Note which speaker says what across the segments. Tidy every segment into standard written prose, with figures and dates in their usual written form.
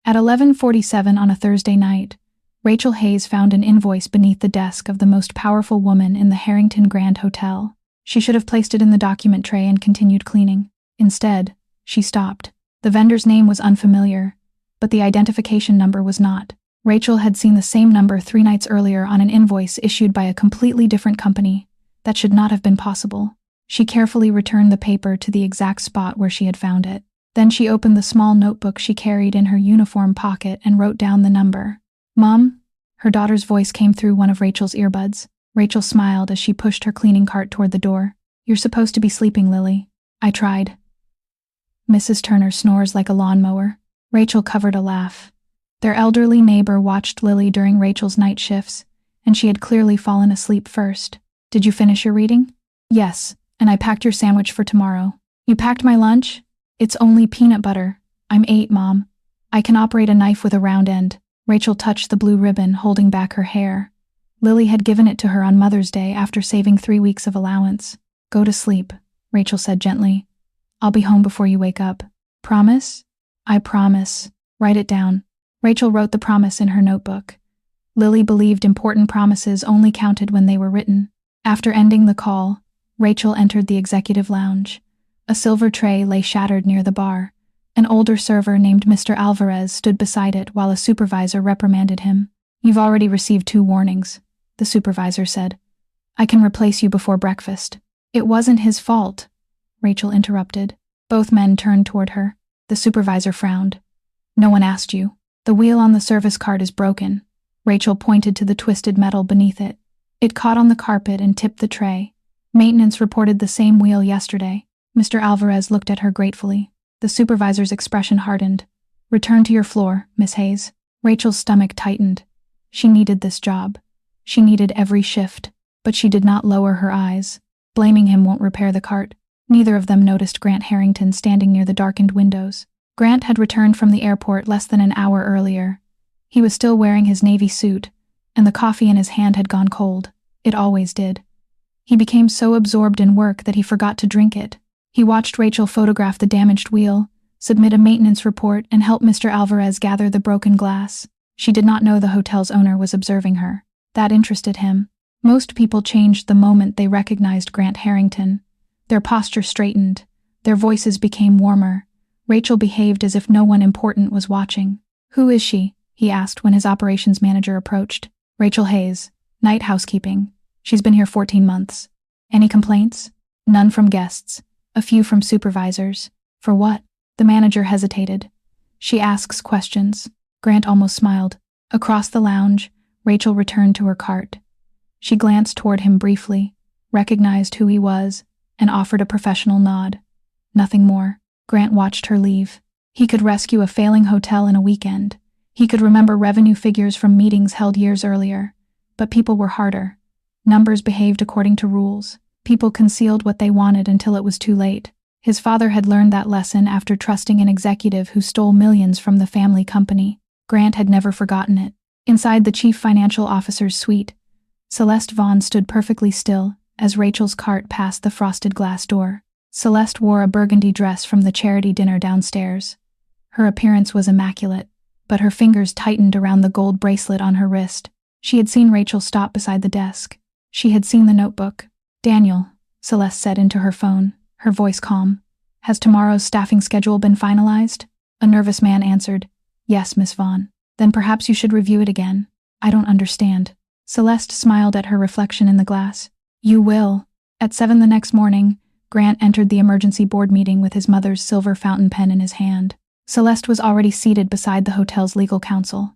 Speaker 1: At 11:47 on a Thursday night, Rachel Hayes found an invoice beneath the desk of the most powerful woman in the Harrington Grand Hotel. She should have placed it in the document tray and continued cleaning. Instead, she stopped. The vendor's name was unfamiliar, but the identification number was not. Rachel had seen the same number 3 nights earlier on an invoice issued by a completely different company. That should not have been possible. She carefully returned the paper to the exact spot where she had found it. Then she opened the small notebook she carried in her uniform pocket and wrote down the number. "Mom?" Her daughter's voice came through one of Rachel's earbuds. Rachel smiled as she pushed her cleaning cart toward the door. "You're supposed to be sleeping, Lily." "I tried." Mrs. Turner snores like a lawnmower. Rachel covered a laugh. Their elderly neighbor watched Lily during Rachel's night shifts, and she had clearly fallen asleep first. "Did you finish your reading?" "Yes, and I packed your sandwich for tomorrow." "You packed my lunch?" "It's only peanut butter." "I'm 8, Mom. I can operate a knife with a round end." Rachel touched the blue ribbon, holding back her hair. Lily had given it to her on Mother's Day after saving 3 weeks of allowance. "Go to sleep," Rachel said gently. "I'll be home before you wake up." "Promise?" "I promise." "Write it down." Rachel wrote the promise in her notebook. Lily believed important promises only counted when they were written. After ending the call, Rachel entered the executive lounge. A silver tray lay shattered near the bar. An older server named Mr. Alvarez stood beside it while a supervisor reprimanded him. "You've already received 2 warnings," the supervisor said. "I can replace you before breakfast." "It wasn't his fault," Rachel interrupted. Both men turned toward her. The supervisor frowned. "No one asked you. The wheel on the service cart is broken." Rachel pointed to the twisted metal beneath it. "It caught on the carpet and tipped the tray. Maintenance reported the same wheel yesterday." Mr. Alvarez looked at her gratefully. The supervisor's expression hardened. "Return to your floor, Miss Hayes." Rachel's stomach tightened. She needed this job. She needed every shift, but she did not lower her eyes. Blaming him won't repair the cart. Neither of them noticed Grant Harrington standing near the darkened windows. Grant had returned from the airport less than an hour earlier. He was still wearing his navy suit, and the coffee in his hand had gone cold. It always did. He became so absorbed in work that he forgot to drink it. He watched Rachel photograph the damaged wheel, submit a maintenance report, and help Mr. Alvarez gather the broken glass. She did not know the hotel's owner was observing her. That interested him. Most people changed the moment they recognized Grant Harrington. Their posture straightened. Their voices became warmer. Rachel behaved as if no one important was watching. "Who is she?" he asked when his operations manager approached. "Rachel Hayes, night housekeeping. She's been here 14 months. Any complaints?" "None from guests. A few from supervisors." "For what?" The manager hesitated. "She asks questions." Grant almost smiled. Across the lounge, Rachel returned to her cart. She glanced toward him briefly, recognized who he was, and offered a professional nod. Nothing more. Grant watched her leave. He could rescue a failing hotel in a weekend. He could remember revenue figures from meetings held years earlier. But people were harder. Numbers behaved according to rules. People concealed what they wanted until it was too late. His father had learned that lesson after trusting an executive who stole millions from the family company. Grant had never forgotten it. Inside the chief financial officer's suite, Celeste Vaughn stood perfectly still as Rachel's cart passed the frosted glass door. Celeste wore a burgundy dress from the charity dinner downstairs. Her appearance was immaculate, but her fingers tightened around the gold bracelet on her wrist. She had seen Rachel stop beside the desk. She had seen the notebook. "Daniel," Celeste said into her phone, her voice calm. "Has tomorrow's staffing schedule been finalized?" A nervous man answered, "Yes, Miss Vaughn." "Then perhaps you should review it again." "I don't understand." Celeste smiled at her reflection in the glass. "You will." At 7 the next morning, Grant entered the emergency board meeting with his mother's silver fountain pen in his hand. Celeste was already seated beside the hotel's legal counsel.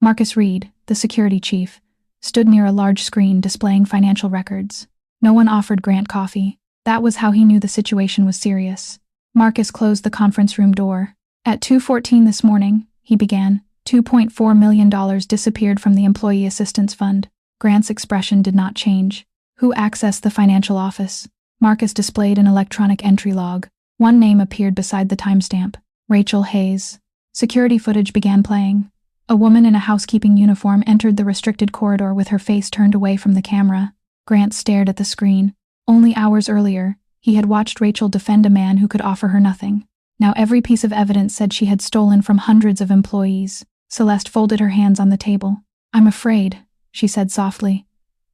Speaker 1: Marcus Reed, the security chief, stood near a large screen displaying financial records. No one offered Grant coffee. That was how he knew the situation was serious. Marcus closed the conference room door. "At 2:14 this morning," he began, $2.4 million disappeared from the Employee Assistance Fund. Grant's expression did not change. "Who accessed the financial office?" Marcus displayed an electronic entry log. One name appeared beside the timestamp: Rachel Hayes. Security footage began playing. A woman in a housekeeping uniform entered the restricted corridor with her face turned away from the camera. Grant stared at the screen. Only hours earlier, he had watched Rachel defend a man who could offer her nothing. Now every piece of evidence said she had stolen from hundreds of employees. Celeste folded her hands on the table. "I'm afraid," she said softly,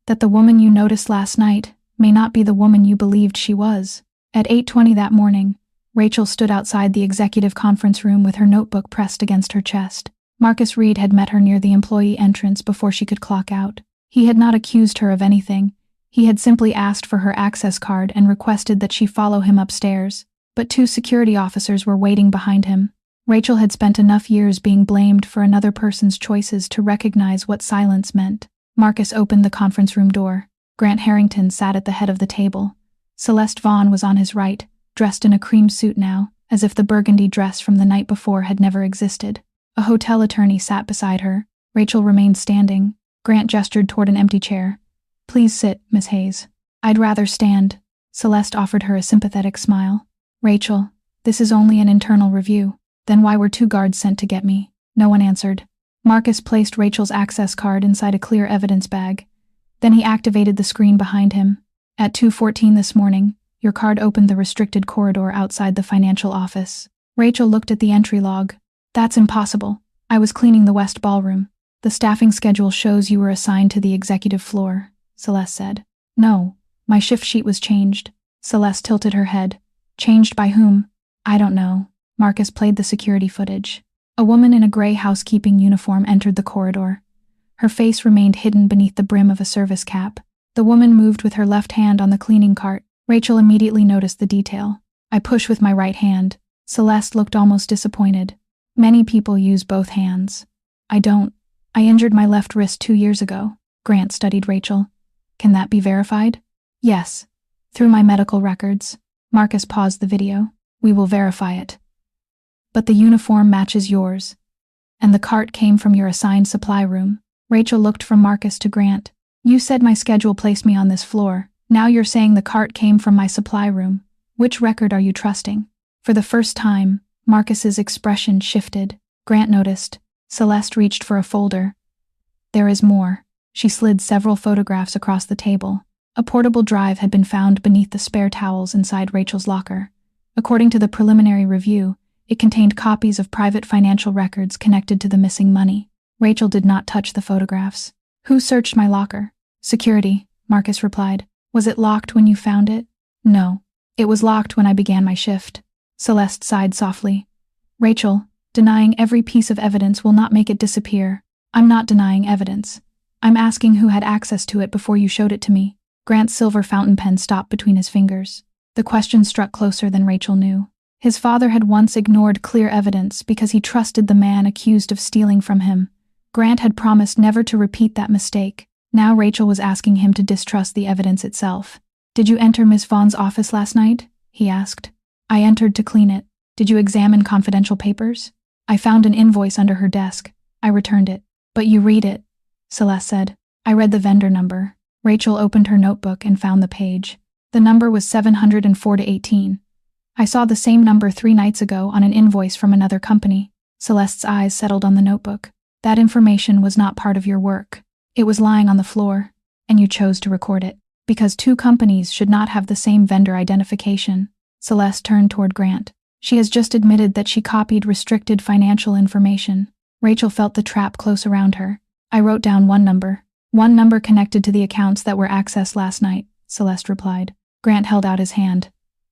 Speaker 1: "that the woman you noticed last night may not be the woman you believed she was." At 8:20 that morning, Rachel stood outside the executive conference room with her notebook pressed against her chest. Marcus Reed had met her near the employee entrance before she could clock out. He had not accused her of anything. He had simply asked for her access card and requested that she follow him upstairs. But 2 security officers were waiting behind him. Rachel had spent enough years being blamed for another person's choices to recognize what silence meant. Marcus opened the conference room door. Grant Harrington sat at the head of the table. Celeste Vaughn was on his right, dressed in a cream suit now, as if the burgundy dress from the night before had never existed. A hotel attorney sat beside her. Rachel remained standing. Grant gestured toward an empty chair. "Please sit, Miss Hayes." "I'd rather stand." Celeste offered her a sympathetic smile. "Rachel, this is only an internal review." "Then why were 2 guards sent to get me?" No one answered. Marcus placed Rachel's access card inside a clear evidence bag. Then he activated the screen behind him. "At 2:14 this morning, your card opened the restricted corridor outside the financial office." Rachel looked at the entry log. "That's impossible. I was cleaning the West Ballroom." "The staffing schedule shows you were assigned to the executive floor," Celeste said. "No, my shift sheet was changed." Celeste tilted her head. "Changed by whom?" "I don't know." Marcus played the security footage. A woman in a gray housekeeping uniform entered the corridor. Her face remained hidden beneath the brim of a service cap. The woman moved with her left hand on the cleaning cart. Rachel immediately noticed the detail. "I push with my right hand." Celeste looked almost disappointed. "Many people use both hands." "I don't. I injured my left wrist 2 years ago." Grant studied Rachel. "Can that be verified?" "Yes. Through my medical records." Marcus paused the video. "We will verify it." "But the uniform matches yours. And the cart came from your assigned supply room." Rachel looked from Marcus to Grant. "You said my schedule placed me on this floor. Now you're saying the cart came from my supply room. Which record are you trusting?" For the first time, Marcus's expression shifted. Grant noticed. Celeste reached for a folder. "There is more." She slid several photographs across the table. A portable drive had been found beneath the spare towels inside Rachel's locker. According to the preliminary review, it contained copies of private financial records connected to the missing money. Rachel did not touch the photographs. "Who searched my locker?" "Security," Marcus replied. "Was it locked when you found it?" "No. It was locked when I began my shift." Celeste sighed softly. "Rachel, denying every piece of evidence will not make it disappear." "I'm not denying evidence. I'm asking who had access to it before you showed it to me." Grant's silver fountain pen stopped between his fingers. The question struck closer than Rachel knew. His father had once ignored clear evidence because he trusted the man accused of stealing from him. Grant had promised never to repeat that mistake. Now Rachel was asking him to distrust the evidence itself. "Did you enter Miss Vaughn's office last night?" he asked. "I entered to clean it." "Did you examine confidential papers?" "I found an invoice under her desk. I returned it." "But you read it," Celeste said. "I read the vendor number." Rachel opened her notebook and found the page. The number was 704-18. "I saw the same number 3 nights ago on an invoice from another company." Celeste's eyes settled on the notebook. "That information was not part of your work. It was lying on the floor, and you chose to record it. Because 2 companies should not have the same vendor identification." Celeste turned toward Grant. "She has just admitted that she copied restricted financial information." Rachel felt the trap close around her. "I wrote down one number connected to the accounts that were accessed last night," Celeste replied. Grant held out his hand.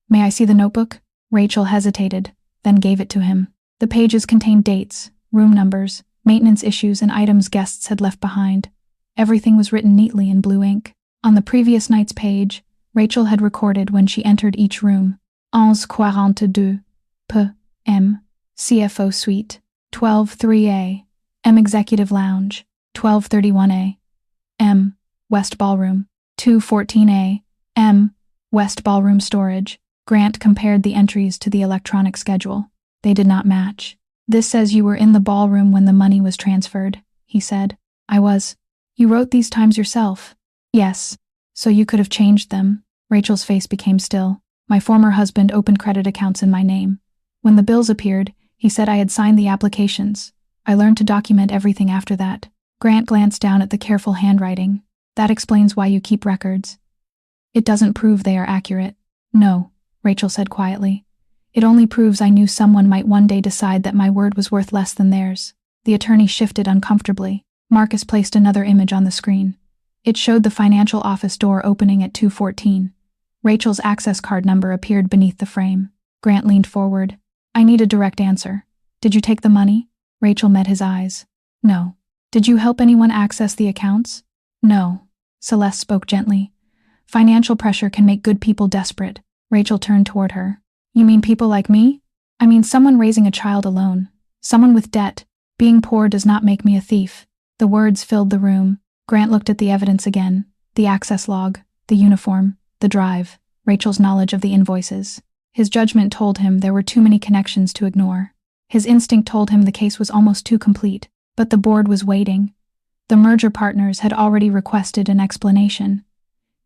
Speaker 1: "May I see the notebook?" Rachel hesitated, then gave it to him. The pages contained dates, room numbers, maintenance issues, and items guests had left behind. Everything was written neatly in blue ink. On the previous night's page, Rachel had recorded when she entered each room. 11:42 p.m. CFO Suite, 12:03 a.m. Executive Lounge, 12:31 a.m. West Ballroom, 2:14 a.m. West Ballroom Storage. Grant compared the entries to the electronic schedule. They did not match. "This says you were in the ballroom when the money was transferred," he said. "I was." "You wrote these times yourself?" "Yes. So you could have changed them." Rachel's face became still. "My former husband opened credit accounts in my name. When the bills appeared, he said I had signed the applications. I learned to document everything after that." Grant glanced down at the careful handwriting. "That explains why you keep records." "It doesn't prove they are accurate." "No," Rachel said quietly. It only proves I knew someone might one day decide that my word was worth less than theirs." The attorney shifted uncomfortably. Marcus placed another image on the screen. It showed the financial office door opening at 2:14. Rachel's access card number appeared beneath the frame. Grant leaned forward. "I need a direct answer. Did you take the money?" Rachel met his eyes. "No." "Did you help anyone access the accounts?" "No." Celeste spoke gently. "Financial pressure can make good people desperate." Rachel turned toward her. "You mean people like me?" "I mean someone raising a child alone. Someone with debt. Being poor does not make me a thief." The words filled the room. Grant looked at the evidence again. The access log, the uniform, the drive, Rachel's knowledge of the invoices. His judgment told him there were too many connections to ignore. His instinct told him the case was almost too complete, but the board was waiting. The merger partners had already requested an explanation.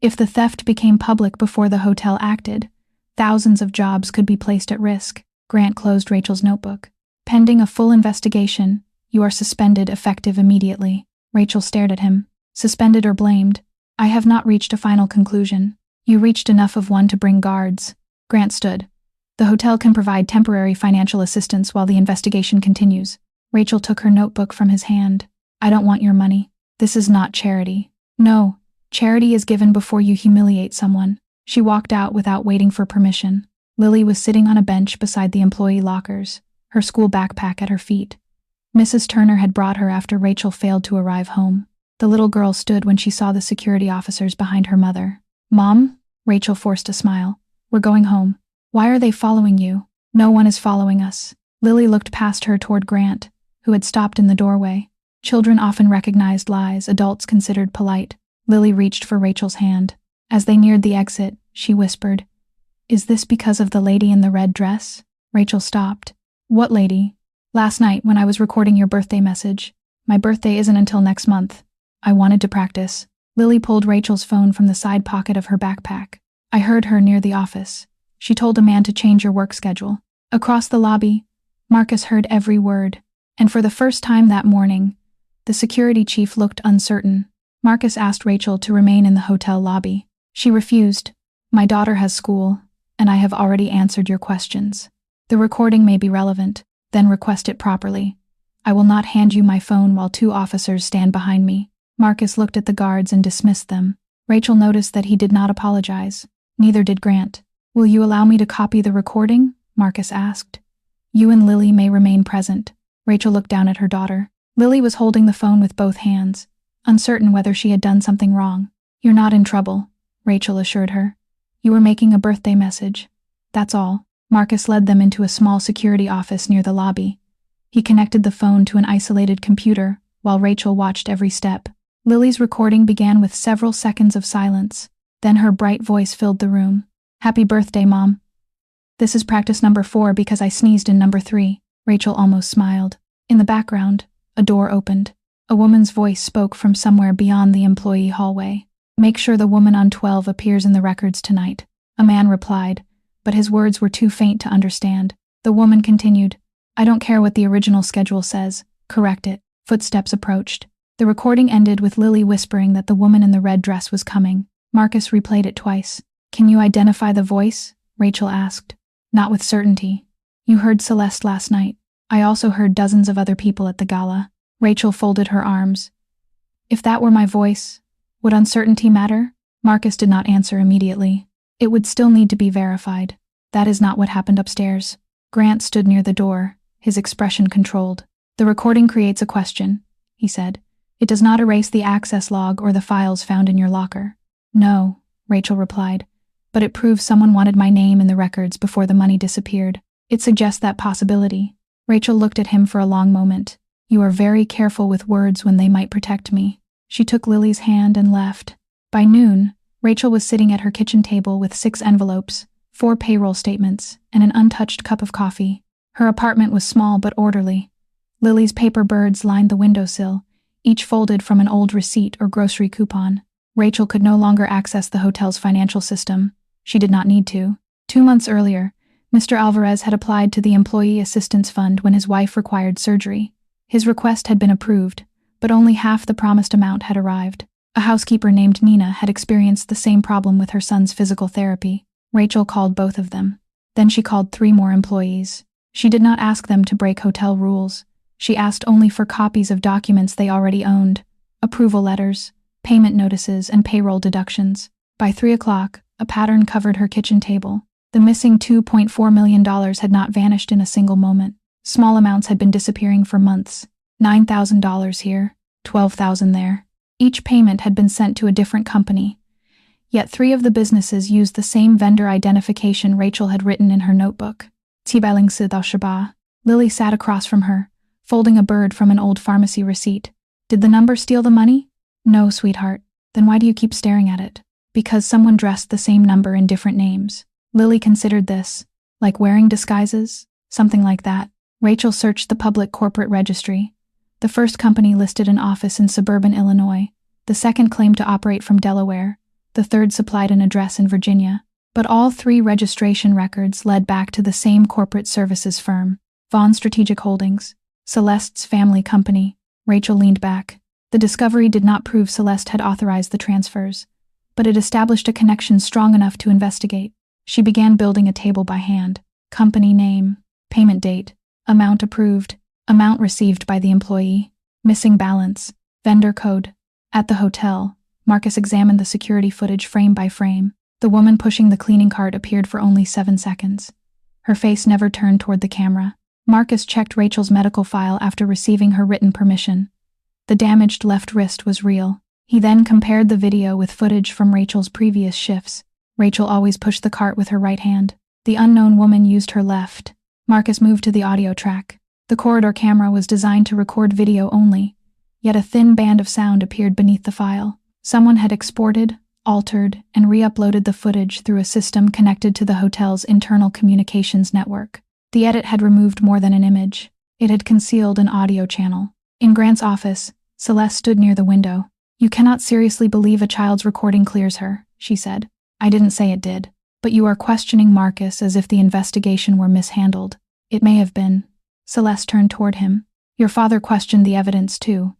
Speaker 1: If the theft became public before the hotel acted, thousands of jobs could be placed at risk. Grant closed Rachel's notebook. "Pending a full investigation, you are suspended effective immediately." Rachel stared at him. "Suspended or blamed? I have not reached a final conclusion. You reached enough of one to bring guards." Grant stood. "The hotel can provide temporary financial assistance while the investigation continues." Rachel took her notebook from his hand. "I don't want your money. This is not charity." "No, charity is given before you humiliate someone." She walked out without waiting for permission. Lily was sitting on a bench beside the employee lockers, her school backpack at her feet. Mrs. Turner had brought her after Rachel failed to arrive home. The little girl stood when she saw the security officers behind her mother. "Mom?" Rachel forced a smile. "We're going home." "Why are they following you?" "No one is following us." Lily looked past her toward Grant, who had stopped in the doorway. Children often recognized lies adults considered polite. Lily reached for Rachel's hand. As they neared the exit, she whispered, "Is this because of the lady in the red dress?" Rachel stopped. "What lady?" "Last night when I was recording your birthday message. My birthday isn't until next month. I wanted to practice." Lily pulled Rachel's phone from the side pocket of her backpack. "I heard her near the office. She told a man to change your work schedule." Across the lobby, Marcus heard every word, and for the first time that morning, the security chief looked uncertain. Marcus asked Rachel to remain in the hotel lobby. She refused. "My daughter has school, and I have already answered your questions. The recording may be relevant, then request it properly. I will not hand you my phone while 2 officers stand behind me." Marcus looked at the guards and dismissed them. Rachel noticed that he did not apologize. Neither did Grant. "Will you allow me to copy the recording?" Marcus asked. "You and Lily may remain present." Rachel looked down at her daughter. Lily was holding the phone with both hands, uncertain whether she had done something wrong. "You're not in trouble," Rachel assured her. "You were making a birthday message. That's all." Marcus led them into a small security office near the lobby. He connected the phone to an isolated computer while Rachel watched every step. Lily's recording began with several seconds of silence. Then her bright voice filled the room. "Happy birthday, Mom. This is practice number 4 because I sneezed in number 3. Rachel almost smiled. In the background, a door opened. A woman's voice spoke from somewhere beyond the employee hallway. "Make sure the woman on 12 appears in the records tonight." A man replied, but his words were too faint to understand. The woman continued, "I don't care what the original schedule says. Correct it." Footsteps approached. The recording ended with Lily whispering that the woman in the red dress was coming. Marcus replayed it twice. "Can you identify the voice?" Rachel asked. "Not with certainty. You heard Celeste last night. I also heard dozens of other people at the gala." Rachel folded her arms. "If that were my voice, would uncertainty matter?" Marcus did not answer immediately. "It would still need to be verified. That is not what happened upstairs." Grant stood near the door, his expression controlled. "The recording creates a question," he said. "It does not erase the access log or the files found in your locker." "No," Rachel replied, "but it proves someone wanted my name in the records before the money disappeared. It suggests that possibility." Rachel looked at him for a long moment. "You are very careful with words when they might protect me." She took Lily's hand and left. By noon, Rachel was sitting at her kitchen table with 6 envelopes, 4 payroll statements, and an untouched cup of coffee. Her apartment was small but orderly. Lily's paper birds lined the windowsill, each folded from an old receipt or grocery coupon. Rachel could no longer access the hotel's financial system. She did not need to. 2 months earlier, Mr. Alvarez had applied to the Employee Assistance Fund when his wife required surgery. His request had been approved, but only half the promised amount had arrived. A housekeeper named Nina had experienced the same problem with her son's physical therapy. Rachel called both of them. Then she called 3 more employees. She did not ask them to break hotel rules. She asked only for copies of documents they already owned, approval letters, payment notices, and payroll deductions. By 3 o'clock, a pattern covered her kitchen table. The missing $2.4 million had not vanished in a single moment. Small amounts had been disappearing for months. $9,000 here, $12,000 there. Each payment had been sent to a different company. Yet 3 of the businesses used the same vendor identification Rachel had written in her notebook. Lily sat across from her, folding a bird from an old pharmacy receipt. Did the number steal the money? No, sweetheart. Then why do you keep staring at it? Because someone dressed the same number in different names. Lily considered this. Like wearing disguises? Something like that. Rachel searched the public corporate registry. The first company listed an office in suburban Illinois. The second claimed to operate from Delaware. The third supplied an address in Virginia. But all 3 registration records led back to the same corporate services firm, Vaughn Strategic Holdings, Celeste's family company. Rachel leaned back. The discovery did not prove Celeste had authorized the transfers, but it established a connection strong enough to investigate. She began building a table by hand. Company name, payment date, amount approved, amount received by the employee, missing balance, vendor code. At the hotel, Marcus examined the security footage frame by frame. The woman pushing the cleaning cart appeared for only 7 seconds. Her face never turned toward the camera. Marcus checked Rachel's medical file after receiving her written permission. The damaged left wrist was real. He then compared the video with footage from Rachel's previous shifts. Rachel always pushed the cart with her right hand. The unknown woman used her left. Marcus moved to the audio track. The corridor camera was designed to record video only, yet a thin band of sound appeared beneath the file. Someone had exported, altered, and re-uploaded the footage through a system connected to the hotel's internal communications network. The edit had removed more than an image. It had concealed an audio channel. In Grant's office, Celeste stood near the window. "You cannot seriously believe a child's recording clears her," she said. "I didn't say it did. But you are questioning Marcus as if the investigation were mishandled." "It may have been." Celeste turned toward him. "Your father questioned the evidence too.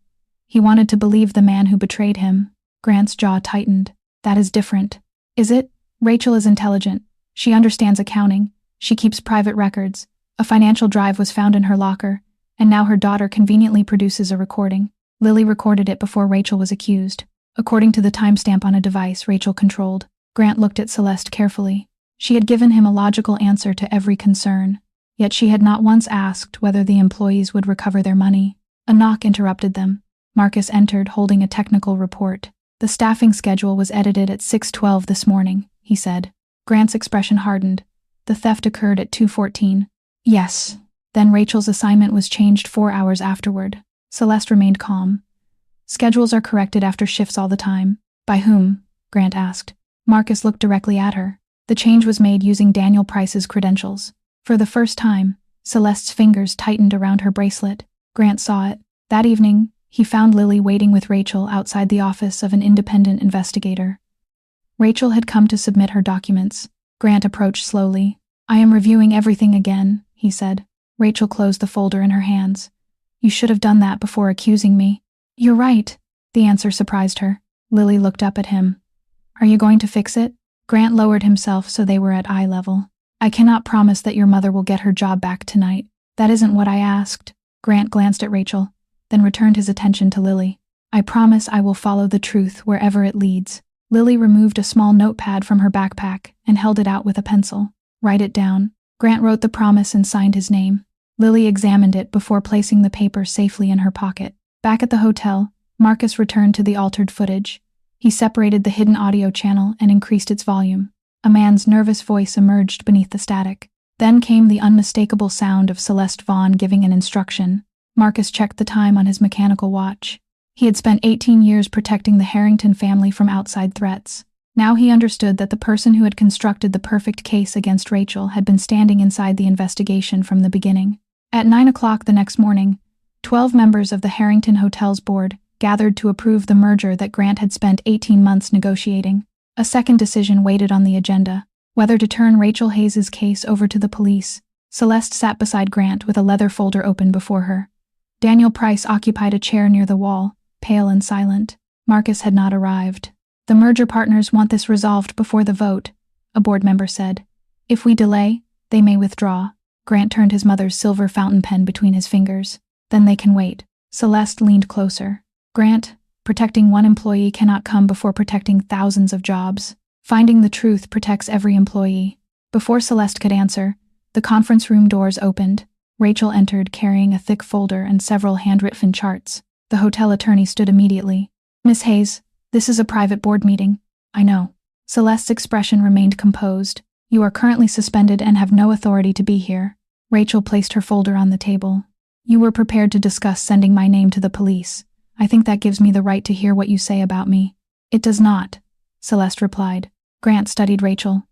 Speaker 1: He wanted to believe the man who betrayed him." Grant's jaw tightened. "That is different." "Is it?" "Rachel is intelligent. She understands accounting. She keeps private records. A financial drive was found in her locker, and now her daughter conveniently produces a recording. Lily recorded it before Rachel was accused. According to the timestamp on a device Rachel controlled. Grant looked at Celeste carefully. She had given him a logical answer to every concern, yet she had not once asked whether the employees would recover their money. A knock interrupted them. Marcus entered, holding a technical report. "The staffing schedule was edited at 6:12 this morning," he said. Grant's expression hardened. "The theft occurred at 2:14. "Yes." Then Rachel's assignment was changed 4 hours afterward. Celeste remained calm. "Schedules are corrected after shifts all the time." "By whom?" Grant asked. Marcus looked directly at her. The change was made using Daniel Price's credentials. For the first time, Celeste's fingers tightened around her bracelet. Grant saw it. That evening, he found Lily waiting with Rachel outside the office of an independent investigator. Rachel had come to submit her documents. Grant approached slowly. "I am reviewing everything again," he said. Rachel closed the folder in her hands. "You should have done that before accusing me." "You're right." The answer surprised her. Lily looked up at him. "Are you going to fix it?" Grant lowered himself so they were at eye level. "I cannot promise that your mother will get her job back tonight." "That isn't what I asked." Grant glanced at Rachel, then returned his attention to Lily. "I promise I will follow the truth wherever it leads." Lily removed a small notepad from her backpack and held it out with a pencil. "Write it down." Grant wrote the promise and signed his name. Lily examined it before placing the paper safely in her pocket. Back at the hotel, Marcus returned to the altered footage. He separated the hidden audio channel and increased its volume. A man's nervous voice emerged beneath the static. Then came the unmistakable sound of Celeste Vaughn giving an instruction. Marcus checked the time on his mechanical watch. He had spent 18 years protecting the Harrington family from outside threats. Now he understood that the person who had constructed the perfect case against Rachel had been standing inside the investigation from the beginning. At 9 o'clock the next morning, 12 members of the Harrington Hotel's board gathered to approve the merger that Grant had spent 18 months negotiating. A second decision waited on the agenda, whether to turn Rachel Hayes's case over to the police. Celeste sat beside Grant with a leather folder open before her. Daniel Price occupied a chair near the wall, pale and silent. Marcus had not arrived. "The merger partners want this resolved before the vote," a board member said. "If we delay, They may withdraw. Grant turned his mother's silver fountain pen between his fingers. Then they can wait. Celeste leaned closer. Grant, protecting one employee cannot come before protecting thousands of jobs. Finding the truth protects every employee. Before Celeste could answer, the conference room doors opened. Rachel entered carrying a thick folder and several handwritten charts. The hotel attorney stood immediately. Miss Hayes, this is a private board meeting. I know. Celeste's expression remained composed. You are currently suspended and have no authority to be here. Rachel placed her folder on the table. You were prepared to discuss sending my name to the police. I think that gives me the right to hear what you say about me. It does not, Celeste replied. Grant studied Rachel.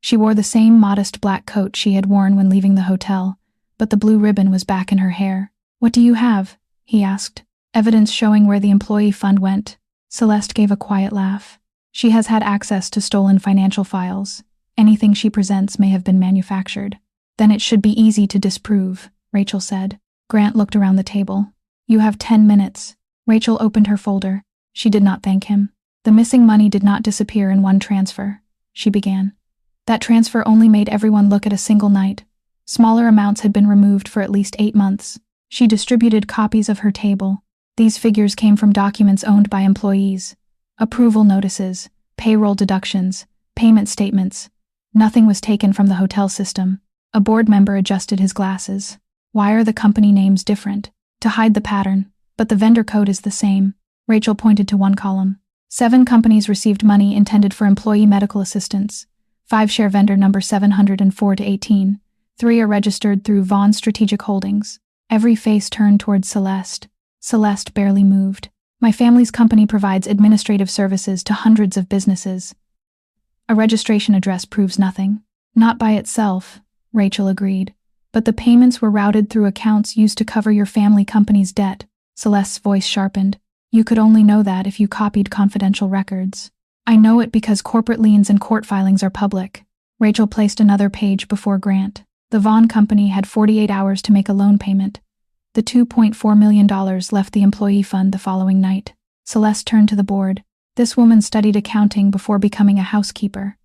Speaker 1: She wore the same modest black coat she had worn when leaving the hotel, but the blue ribbon was back in her hair. What do you have? He asked. Evidence showing where the employee fund went. Celeste gave a quiet laugh. She has had access to stolen financial files. Anything she presents may have been manufactured. Then it should be easy to disprove, Rachel said. Grant looked around the table. You have 10 minutes. Rachel opened her folder. She did not thank him. The missing money did not disappear in one transfer, she began. That transfer only made everyone look at a single night. Smaller amounts had been removed for at least 8 months. She distributed copies of her table. These figures came from documents owned by employees. Approval notices, payroll deductions, payment statements. Nothing was taken from the hotel system. A board member adjusted his glasses. Why are the company names different? To hide the pattern, but the vendor code is the same. Rachel pointed to one column. 7 companies received money intended for employee medical assistance. 5 share vendor number 704 to 18. 3 are registered through Vaughn Strategic Holdings. Every face turned towards Celeste. Celeste barely moved. My family's company provides administrative services to hundreds of businesses. A registration address proves nothing. Not by itself, Rachel agreed. But the payments were routed through accounts used to cover your family company's debt. Celeste's voice sharpened. You could only know that if you copied confidential records. I know it because corporate liens and court filings are public. Rachel placed another page before Grant. The Vaughn company had 48 hours to make a loan payment. The $2.4 million left the employee fund the following night. Celeste turned to the board. This woman studied accounting before becoming a housekeeper.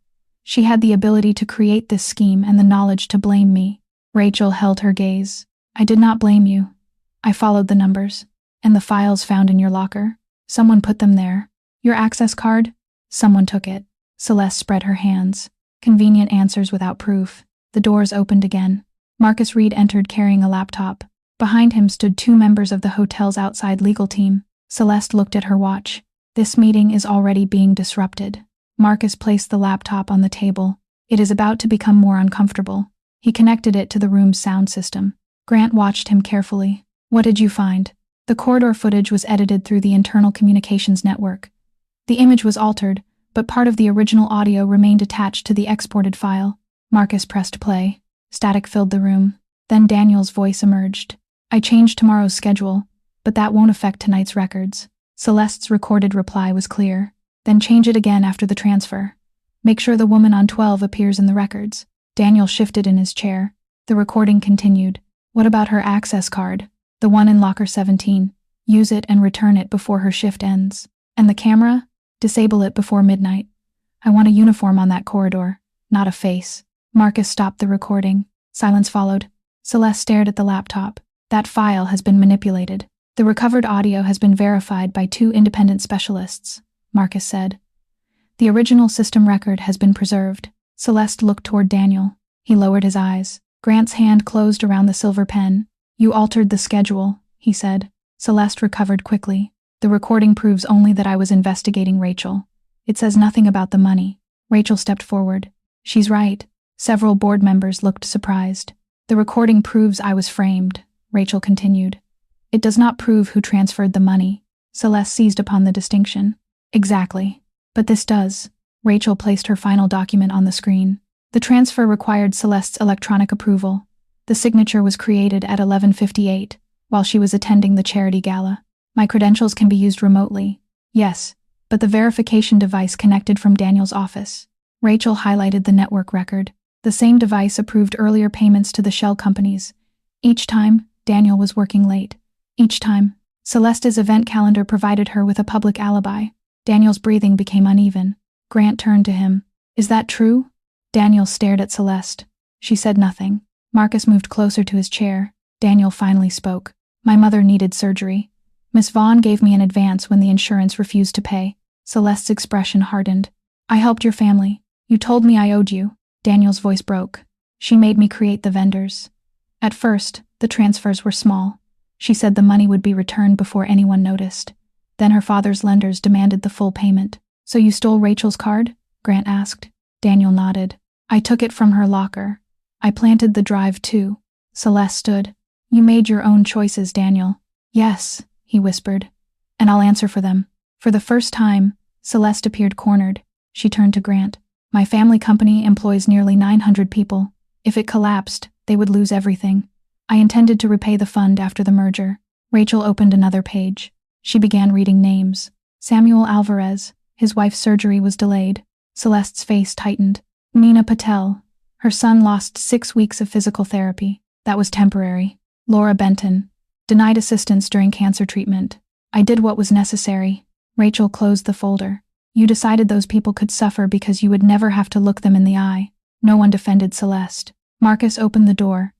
Speaker 1: She had the ability to create this scheme and the knowledge to blame me. Rachel held her gaze. I did not blame you. I followed the numbers. And the files found in your locker? Someone put them there. Your access card? Someone took it. Celeste spread her hands. Convenient answers without proof. The doors opened again. Marcus Reed entered carrying a laptop. Behind him stood 2 members of the hotel's outside legal team. Celeste looked at her watch. This meeting is already being disrupted. Marcus placed the laptop on the table. It is about to become more uncomfortable. He connected it to the room's sound system. Grant watched him carefully. What did you find? The corridor footage was edited through the internal communications network. The image was altered, but part of the original audio remained attached to the exported file. Marcus pressed play. Static filled the room. Then Daniel's voice emerged. I changed tomorrow's schedule, but that won't affect tonight's records. Celeste's recorded reply was clear. Then change it again after the transfer. Make sure the woman on 12 appears in the records. Daniel shifted in his chair. The recording continued. What about her access card? The one in locker 17. Use it and return it before her shift ends. And the camera? Disable it before midnight. I want a uniform on that corridor, not a face. Marcus stopped the recording. Silence followed. Celeste stared at the laptop. That file has been manipulated. The recovered audio has been verified by 2 independent specialists, Marcus said. The original system record has been preserved. Celeste looked toward Daniel. He lowered his eyes. Grant's hand closed around the silver pen. You altered the schedule, he said. Celeste recovered quickly. The recording proves only that I was investigating Rachel. It says nothing about the money. Rachel stepped forward. She's right. Several board members looked surprised. The recording proves I was framed, Rachel continued. It does not prove who transferred the money. Celeste seized upon the distinction. Exactly. But this does. Rachel placed her final document on the screen. The transfer required Celeste's electronic approval. The signature was created at 11:58, while she was attending the charity gala. My credentials can be used remotely. Yes, but the verification device connected from Daniel's office. Rachel highlighted the network record. The same device approved earlier payments to the shell companies. Each time, Daniel was working late. Each time, Celeste's event calendar provided her with a public alibi. Daniel's breathing became uneven. Grant turned to him. Is that true? Daniel stared at Celeste. She said nothing. Marcus moved closer to his chair. Daniel finally spoke. My mother needed surgery. Miss Vaughn gave me an advance when the insurance refused to pay. Celeste's expression hardened. I helped your family. You told me I owed you. Daniel's voice broke. She made me create the vendors. At first, the transfers were small. She said the money would be returned before anyone noticed. Then her father's lenders demanded the full payment. So you stole Rachel's card? Grant asked. Daniel nodded. I took it from her locker. I planted the drive too. Celeste stood. You made your own choices, Daniel. Yes, he whispered. And I'll answer for them. For the first time, Celeste appeared cornered. She turned to Grant. My family company employs nearly 900 people. If it collapsed, they would lose everything. I intended to repay the fund after the merger. Rachel opened another page. She began reading names. Samuel Alvarez. His wife's surgery was delayed. Celeste's face tightened. Nina Patel. Her son lost 6 weeks of physical therapy. That was temporary. Laura Benton. Denied assistance during cancer treatment. I did what was necessary. Rachel closed the folder. You decided those people could suffer because you would never have to look them in the eye. No one defended Celeste. Marcus opened the door.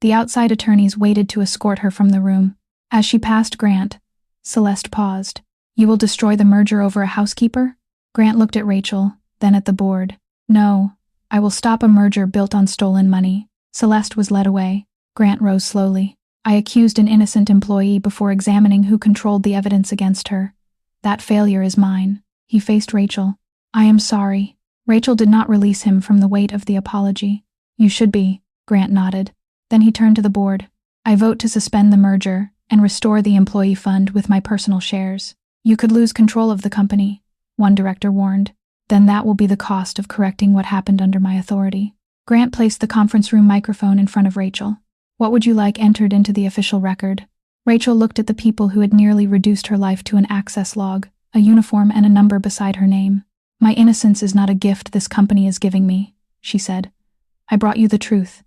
Speaker 1: The outside attorneys waited to escort her from the room. As she passed Grant, Celeste paused. You will destroy the merger over a housekeeper? Grant looked at Rachel, then at the board. No, I will stop a merger built on stolen money. Celeste was led away. Grant rose slowly. I accused an innocent employee before examining who controlled the evidence against her. That failure is mine. He faced Rachel. I am sorry. Rachel did not release him from the weight of the apology. You should be, Grant nodded. Then he turned to the board. I vote to suspend the merger and restore the employee fund with my personal shares. You could lose control of the company, one director warned. Then that will be the cost of correcting what happened under my authority. Grant placed the conference room microphone in front of Rachel. What would you like entered into the official record? Rachel looked at the people who had nearly reduced her life to an access log, a uniform and a number beside her name. My innocence is not a gift this company is giving me, she said. I brought you the truth.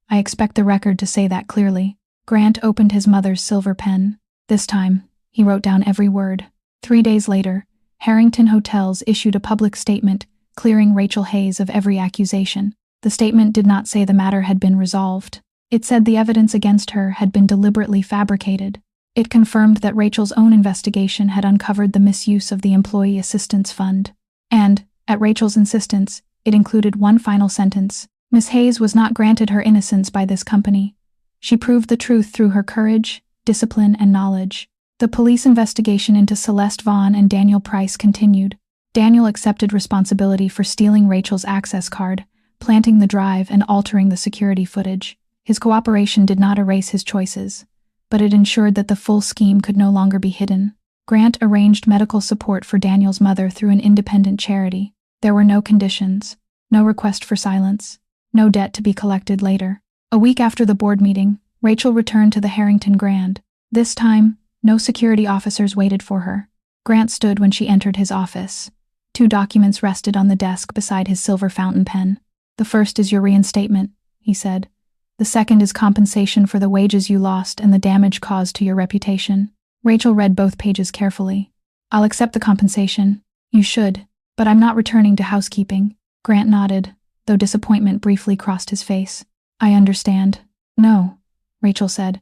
Speaker 1: I expect the record to say that clearly. Grant opened his mother's silver pen. This time, he wrote down every word. 3 days later, Harrington Hotels issued a public statement clearing Rachel Hayes of every accusation. The statement did not say the matter had been resolved. It said the evidence against her had been deliberately fabricated. It confirmed that Rachel's own investigation had uncovered the misuse of the Employee Assistance Fund. And, at Rachel's insistence, it included one final sentence. Miss Hayes was not granted her innocence by this company. She proved the truth through her courage, discipline, and knowledge. The police investigation into Celeste Vaughn and Daniel Price continued. Daniel accepted responsibility for stealing Rachel's access card, planting the drive, and altering the security footage. His cooperation did not erase his choices, but it ensured that the full scheme could no longer be hidden. Grant arranged medical support for Daniel's mother through an independent charity. There were no conditions, no request for silence, no debt to be collected later. A week after the board meeting, Rachel returned to the Harrington Grand. This time, no security officers waited for her. Grant stood when she entered his office. 2 documents rested on the desk beside his silver fountain pen. The first is your reinstatement, he said. The second is compensation for the wages you lost and the damage caused to your reputation. Rachel read both pages carefully. I'll accept the compensation. You should, but I'm not returning to housekeeping. Grant nodded, though disappointment briefly crossed his face. I understand. No, Rachel said.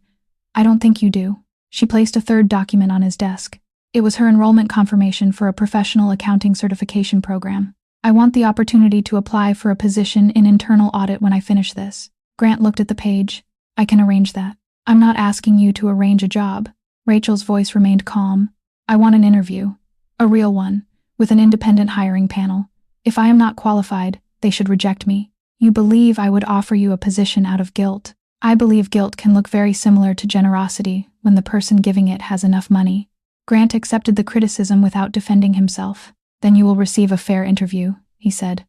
Speaker 1: I don't think you do. She placed a third document on his desk. It was her enrollment confirmation for a professional accounting certification program. I want the opportunity to apply for a position in internal audit when I finish this. Grant looked at the page. I can arrange that. I'm not asking you to arrange a job. Rachel's voice remained calm. I want an interview. A real one, with an independent hiring panel. If I am not qualified, they should reject me. You believe I would offer you a position out of guilt. I believe guilt can look very similar to generosity when the person giving it has enough money. Grant accepted the criticism without defending himself. Then you will receive a fair interview, he said.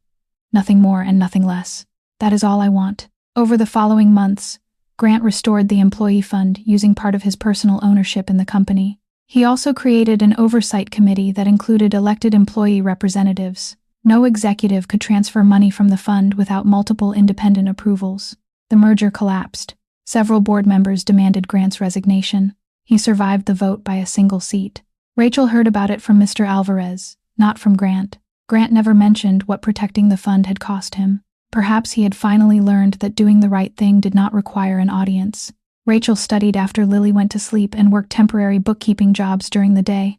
Speaker 1: Nothing more and nothing less. That is all I want. Over the following months, Grant restored the employee fund using part of his personal ownership in the company. He also created an oversight committee that included elected employee representatives. No executive could transfer money from the fund without multiple independent approvals. The merger collapsed. Several board members demanded Grant's resignation. He survived the vote by a single seat. Rachel heard about it from Mr. Alvarez, not from Grant. Grant never mentioned what protecting the fund had cost him. Perhaps he had finally learned that doing the right thing did not require an audience. Rachel studied after Lily went to sleep and worked temporary bookkeeping jobs during the day.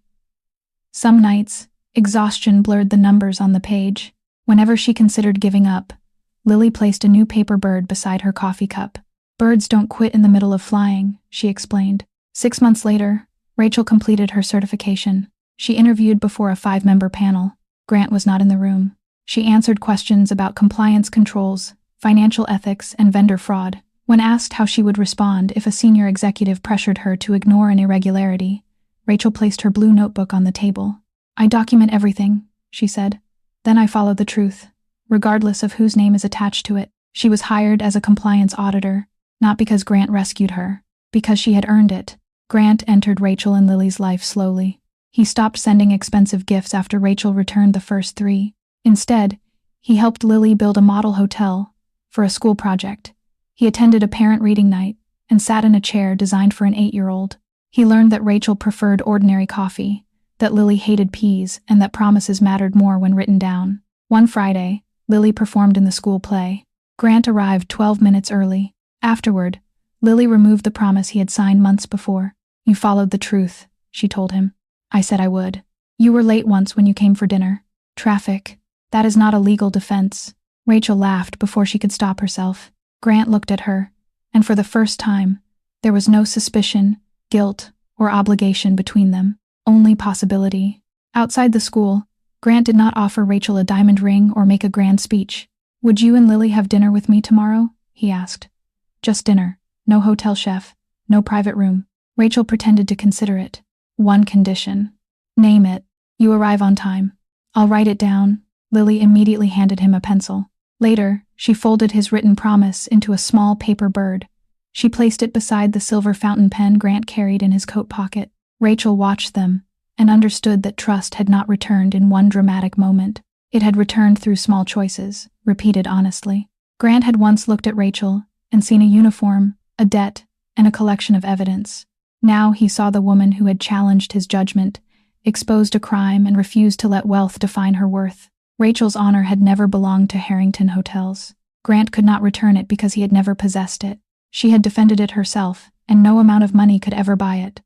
Speaker 1: Some nights, exhaustion blurred the numbers on the page. Whenever she considered giving up, Lily placed a new paper bird beside her coffee cup. "Birds don't quit in the middle of flying," she explained. 6 months later, Rachel completed her certification. She interviewed before a 5-member panel. Grant was not in the room. She answered questions about compliance controls, financial ethics, and vendor fraud. When asked how she would respond if a senior executive pressured her to ignore an irregularity, Rachel placed her blue notebook on the table. "I document everything," she said. "Then I follow the truth, regardless of whose name is attached to it." She was hired as a compliance auditor, not because Grant rescued her, because she had earned it. Grant entered Rachel and Lily's life slowly. He stopped sending expensive gifts after Rachel returned the first 3. Instead, he helped Lily build a model hotel for a school project. He attended a parent reading night and sat in a chair designed for an 8-year-old. He learned that Rachel preferred ordinary coffee, that Lily hated peas, and that promises mattered more when written down. One Friday, Lily performed in the school play. Grant arrived 12 minutes early. Afterward, Lily removed the promise he had signed months before. "You followed the truth," she told him. "I said I would. You were late once when you came for dinner. Traffic. That is not a legal defense." Rachel laughed before she could stop herself. Grant looked at her, and for the first time, there was no suspicion, guilt, or obligation between them, only possibility. Outside the school, Grant did not offer Rachel a diamond ring or make a grand speech. "Would you and Lily have dinner with me tomorrow?" he asked. "Just dinner. No hotel chef. No private room." Rachel pretended to consider it. "One condition." "Name it." "You arrive on time." "I'll write it down." Lily immediately handed him a pencil. Later, she folded his written promise into a small paper bird. She placed it beside the silver fountain pen Grant carried in his coat pocket. Rachel watched them and understood that trust had not returned in one dramatic moment. It had returned through small choices, repeated honestly. Grant had once looked at Rachel and seen a uniform, a debt, and a collection of evidence. Now he saw the woman who had challenged his judgment, exposed a crime, and refused to let wealth define her worth. Rachel's honor had never belonged to Harrington Hotels. Grant could not return it because he had never possessed it. She had defended it herself, and no amount of money could ever buy it.